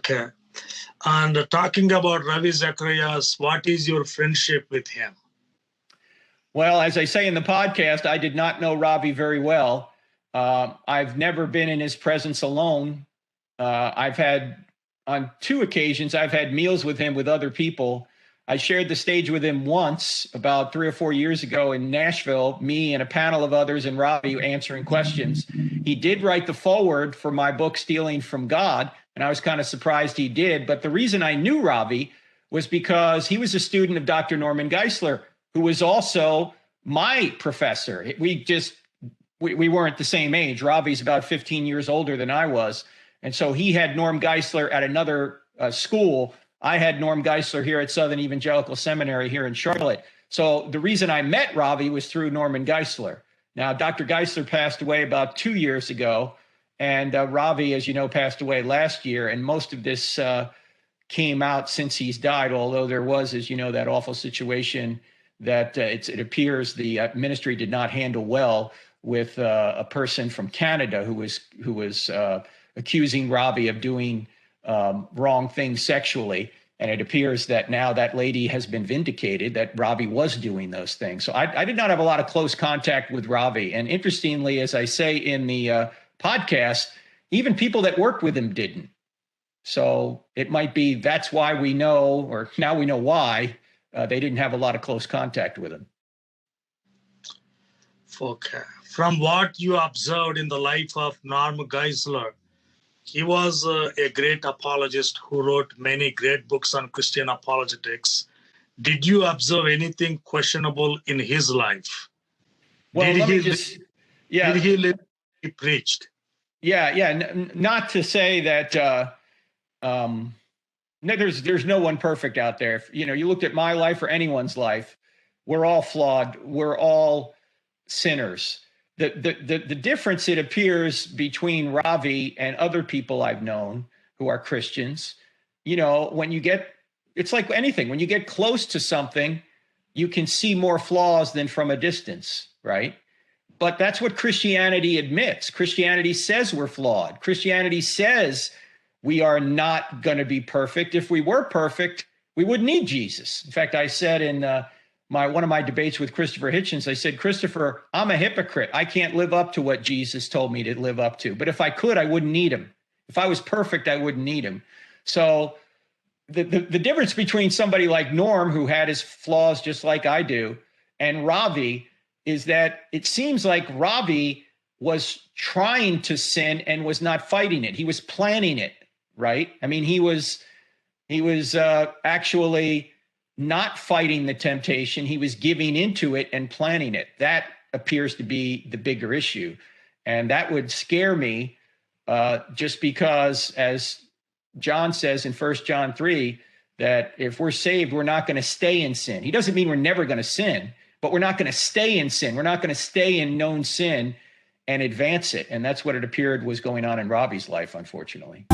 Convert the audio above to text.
Okay. And talking about Ravi Zacharias, what is your friendship with him? Well, as I say in the podcast, I did not know Ravi very well. I've never been in his presence alone. I've had, on 2 occasions, I've had meals with him with other people. I shared the stage with him once about 3 or 4 years ago in Nashville, me and a panel of others and Ravi answering questions. He did write the foreword for my book, Stealing from God, and I was kind of surprised he did. But the reason I knew Ravi was because he was a student of Dr. Norman Geisler, who was also my professor. We weren't the same age. Ravi's about 15 years older than I was. And so he had Norm Geisler at another school. I had Norm Geisler here at Southern Evangelical Seminary here in Charlotte. So the reason I met Ravi was through Norman Geisler. Now, Dr. Geisler passed away about 2 years ago, and Ravi, as you know, passed away last year. And most of this came out since he's died, although there was, as you know, that awful situation that it appears the ministry did not handle well with a person from Canada who was accusing Ravi of doing wrong things sexually. And it appears that now that lady has been vindicated, that Ravi was doing those things. So I did not have a lot of close contact with Ravi. And interestingly, as I say in the podcast, even people that worked with him didn't. So it might be that's why we know, or now we know why they didn't have a lot of close contact with him. Okay. From what you observed in the life of Norm Geisler, he was a great apologist who wrote many great books on Christian apologetics. Did you observe anything questionable in his life? Well, Did he live? He preached. Yeah. Not to say that no, there's no one perfect out there. You looked at my life or anyone's life, we're all flawed. We're all sinners. The difference, it appears, between Ravi and other people I've known who are Christians, it's like anything. When you get close to something, you can see more flaws than from a distance, right? But that's what Christianity admits. Christianity says we're flawed. Christianity says we are not going to be perfect. If we were perfect, we wouldn't need Jesus. In fact, I said in one of my debates with Christopher Hitchens, I said, Christopher, I'm a hypocrite. I can't live up to what Jesus told me to live up to. But if I could, I wouldn't need him. If I was perfect, I wouldn't need him. So the difference between somebody like Norm, who had his flaws just like I do, and Ravi is that it seems like Ravi was trying to sin and was not fighting it. He was planning it, right? I mean, he was actually not fighting the temptation. He was giving into it and planning it. That appears to be the bigger issue. And that would scare me just because, as John says in 1 John 3, that if we're saved, we're not going to stay in sin. He doesn't mean we're never going to sin, but we're not going to stay in sin. We're not going to stay in known sin and advance it. And that's what it appeared was going on in Ravi's life, unfortunately.